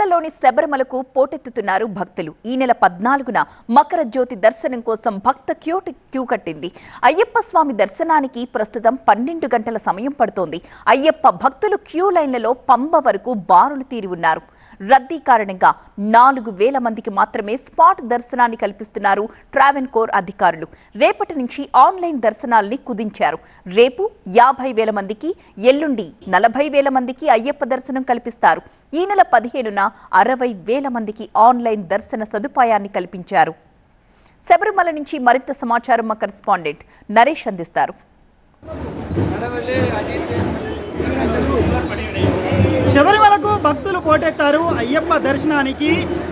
కేరళలోని శబరిమలకు పోటెత్తుతున్నారు భక్తులు. ఈ నెల 14న మకర జ్యోతి దర్శనం కోసం భక్త క్యూ కట్టింది. అయ్యప్ప స్వామి దర్శనానికి ప్రస్తుతం 12 గంటల సమయం పడుతోంది. అయ్యప్ప భక్తులు క్యూ లైన్లలో పంబ వరకు బారులు తీరి ఉన్నారు. రద్దీ కారణంగా 4000 మందికి మాత్రమే స్పాట్ దర్శనాన్ని కల్పిస్తున్నారు ట్రావెన్కోర్ అధికారులు. రేపటి నుంచి ఆన్లైన్ దర్శనాల్ని కుదించారు. రేపు 50,000 మందికి, ఎల్లుండి 40,000 మందికి అయ్యప్ప దర్శనం కల్పిస్తారు. ఈ నెల 15న 60,000 మందికి ఆన్లైన్ దర్శన సదుపాయాన్ని కల్పించారు. శబరిమల నుంచి మరింత సమాచారం మా కరెస్పాండెంట్ నరేష్ అందిస్తారు. శబరిమలకు భక్తులు పోటెత్తారు. అయ్యప్ప దర్శనానికి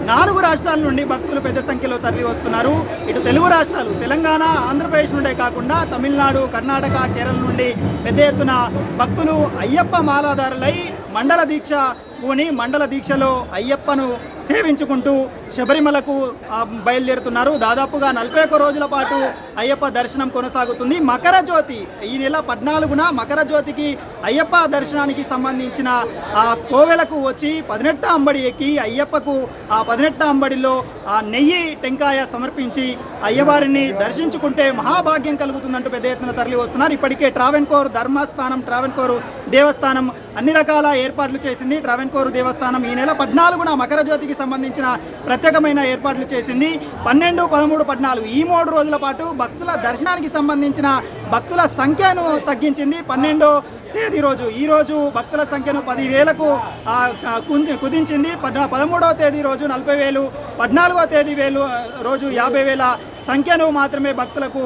4 రాష్ట్రాల నుండి భక్తులు పెద్ద సంఖ్యలో తరలి వస్తున్నారు. ఇటు తెలుగు రాష్ట్రాలు తెలంగాణ, ఆంధ్రప్రదేశ్ నుండే కాకుండా తమిళనాడు, కర్ణాటక, కేరళ నుండి పెద్ద ఎత్తున భక్తులు అయ్యప్ప మాలాదారులై మండల దీక్ష పూని మండల దీక్షలో అయ్యప్పను సేవించుకుంటూ శబరిమలకు బయలుదేరుతున్నారు. దాదాపుగా 41 రోజుల పాటు అయ్యప్ప దర్శనం కొనసాగుతుంది. మకర జ్యోతి ఈ నెల 14న మకర జ్యోతికి అయ్యప్ప దర్శనానికి సంబంధించిన కోవెలకు వచ్చి 18 అంబడి ఎక్కి అయ్యప్పకు ఆ 18 అంబడిలో నెయ్యి టెంకాయ సమర్పించి అయ్యవారిని దర్శించుకుంటే మహాభాగ్యం కలుగుతుందంటూ పెద్ద ఎత్తున తరలి వస్తున్నారు. ఇప్పటికే ట్రావెన్కోర్ ధర్మస్థానం, ట్రావెన్కోర్ దేవస్థానం అన్ని రకాల ఏర్పాట్లు చేసింది. ట్రావెన్కోర్ దేవస్థానం ఈ నెల 14న మకర జ్యోతికి సంబంధించిన ప్రత్యేకమైన ఏర్పాట్లు చేసింది. 12, 13, 14 ఈ 3 రోజుల పాటు భక్తుల దర్శనానికి సంబంధించిన భక్తుల సంఖ్యను తగ్గించింది. 12వ తేదీ రోజు ఈరోజు భక్తుల సంఖ్యను 10,000కు కుదించింది. 13వ తేదీ రోజు 40,000, 14వ తేదీ రోజు 50,000 సంఖ్యను మాత్రమే భక్తులకు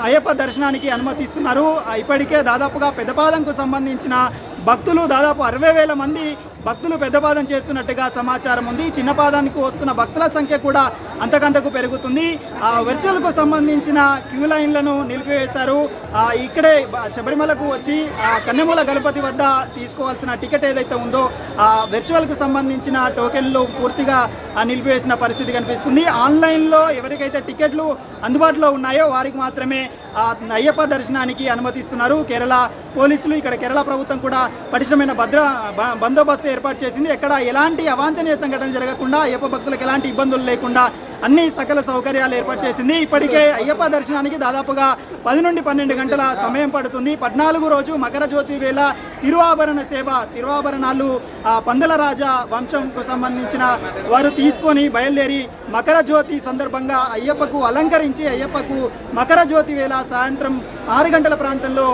అయ్యప్ప దర్శనానికి అనుమతిస్తున్నారు. ఇప్పటికే దాదాపుగా పెద్దపాదంకు సంబంధించిన భక్తులు దాదాపు 60,000 మంది భక్తులు పెద్దపాదం చేస్తున్నట్టుగా సమాచారం ఉంది. చిన్నపాదానికి వస్తున్న భక్తుల సంఖ్య కూడా అంతకంతకు పెరుగుతుంది. వర్చువల్కు సంబంధించిన క్యూ లైన్లను నిలిపివేశారు. ఇక్కడే శబరిమలకు వచ్చి కన్నెమూల గణపతి వద్ద తీసుకోవాల్సిన టికెట్ ఏదైతే ఉందో ఆ వర్చువల్కు సంబంధించిన టోకెన్లు పూర్తిగా నిలిపివేసిన పరిస్థితి కనిపిస్తుంది. ఆన్లైన్లో ఎవరికైతే టికెట్లు అందుబాటులో ఉన్నాయో వారికి మాత్రమే అయ్యప్ప దర్శనానికి అనుమతిస్తున్నారు. కేరళ పోలీసులు, ఇక్కడ కేరళ ప్రభుత్వం కూడా పటిష్టమైన బందోబస్తు ఏర్పాటు చేసింది. ఎక్కడ ఎలాంటి అవాంఛనీయ సంఘటన జరగకుండా, అయ్యప్ప భక్తులకు ఎలాంటి ఇబ్బందులు లేకుండా అన్ని సకల సౌకర్యాలు ఏర్పాటు చేసింది. ఇప్పటికే అయ్యప్ప దర్శనానికి దాదాపుగా 10 నుండి 12 గంటల సమయం పడుతుంది. 14 రోజు మకర జ్యోతి వేళ తిరువాభరణ సేవ, తిరువాభరణాలు పందల రాజా వంశంకు సంబంధించిన వారు తీసుకొని బయలుదేరి మకర జ్యోతి సందర్భంగా అయ్యప్పకు అలంకరించి అయ్యప్పకు మకర జ్యోతి వేళ సాయంత్రం 6 గంటల ప్రాంతంలో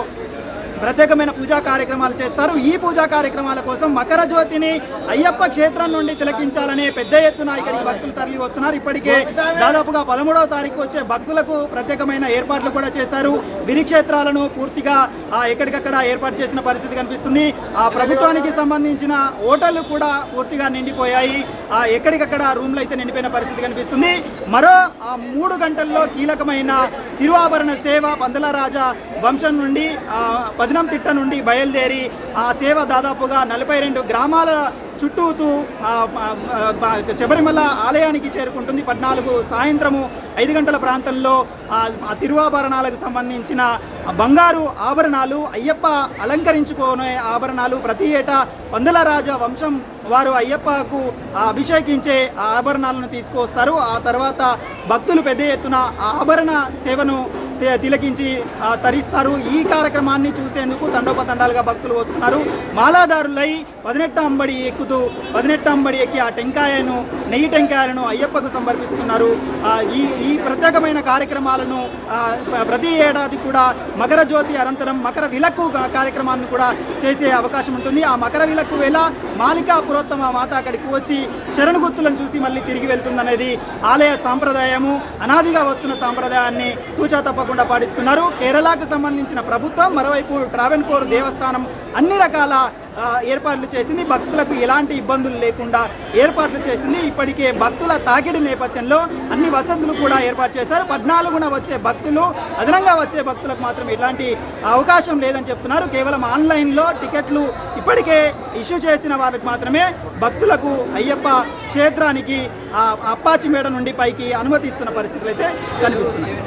ప్రత్యేకమైన పూజా కార్యక్రమాలు చేస్తారు. ఈ పూజా కార్యక్రమాల కోసం మకర జ్యోతిని అయ్యప్ప క్షేత్రం నుండి తిలకించాలనే పెద్ద ఎత్తున ఇక్కడికి భక్తులు తరలి వస్తున్నారు. ఇప్పటికే దాదాపుగా 13వ తారీఖు వచ్చే భక్తులకు ప్రత్యేకమైన ఏర్పాట్లు కూడా చేశారు. గిరిక్షేత్రాలను పూర్తిగా ఎక్కడికక్కడ ఏర్పాటు చేసిన పరిస్థితి కనిపిస్తుంది. ప్రభుత్వానికి సంబంధించిన హోటళ్లు కూడా పూర్తిగా నిండిపోయాయి. ఎక్కడికక్కడ రూమ్లు అయితే నిండిపోయిన పరిస్థితి కనిపిస్తుంది. మరో 3 గంటల్లో కీలకమైన తిరువాభరణ సేవ పందల రాజా వంశం నుండి పదినంతిట్ట నుండి బయలుదేరి ఆ సేవ దాదాపుగా 42 గ్రామాల చుట్టూతూ శబరిమల ఆలయానికి చేరుకుంటుంది. 14 సాయంత్రము 5 గంటల ప్రాంతంలో తిరువాభరణాలకు సంబంధించిన బంగారు ఆభరణాలు, అయ్యప్ప అలంకరించుకునే ఆభరణాలు ప్రతి ఏటా పందల రాజా వంశం వారు అయ్యప్పకు అభిషేకించే ఆభరణాలను తీసుకువస్తారు. ఆ తర్వాత భక్తులు పెద్ద ఎత్తున ఆభరణ సేవను తిలకించి తరిస్తారు. ఈ కార్యక్రమాన్ని చూసేందుకు తండోపతండాలుగా భక్తులు వస్తున్నారు. మాలాదారులై 18 అంబడి ఎక్కుతూ 18 అంబడి ఎక్కి ఆ టెంకాయను, నెయ్యి టెంకాయలను అయ్యప్పకు సమర్పిస్తున్నారు. ఈ ప్రత్యేకమైన కార్యక్రమాలను ప్రతి ఏడాది కూడా మకర జ్యోతి అనంతరం మకర విలక్కు కార్యక్రమాన్ని కూడా చేసే అవకాశం ఉంటుంది. ఆ మకర విలక్కు వేళ మాలికా పురోత్తమ మాత అక్కడికి వచ్చి శరణుగుర్తులను చూసి మళ్ళీ తిరిగి వెళ్తుందనేది ఆలయ సాంప్రదాయము. అనాదిగా వస్తున్న సాంప్రదాయాన్ని తూచా తప్పకుండా పాటిస్తున్నారు. కేరళకు సంబంధించిన ప్రభుత్వం, మరోవైపు ట్రావెన్కోర్ దేవస్థానం అన్ని రకాల ఏర్పాట్లు చేసింది. భక్తులకు ఎలాంటి ఇబ్బందులు లేకుండా ఏర్పాట్లు చేసింది. ఇప్పటికే భక్తుల తాకిడి నేపథ్యంలో అన్ని వసతులు కూడా ఏర్పాటు చేశారు. 14న వచ్చే భక్తులు, అదనంగా వచ్చే భక్తులకు మాత్రం ఎలాంటి అవకాశం లేదని చెప్తున్నారు. కేవలం ఆన్లైన్లో టికెట్లు ఇప్పటికే ఇష్యూ చేసిన వారికి మాత్రమే భక్తులకు అయ్యప్ప క్షేత్రానికి అప్పాచిమేడ నుండి పైకి అనుమతిస్తున్న పరిస్థితులు అయితే కనిపిస్తున్నాయి.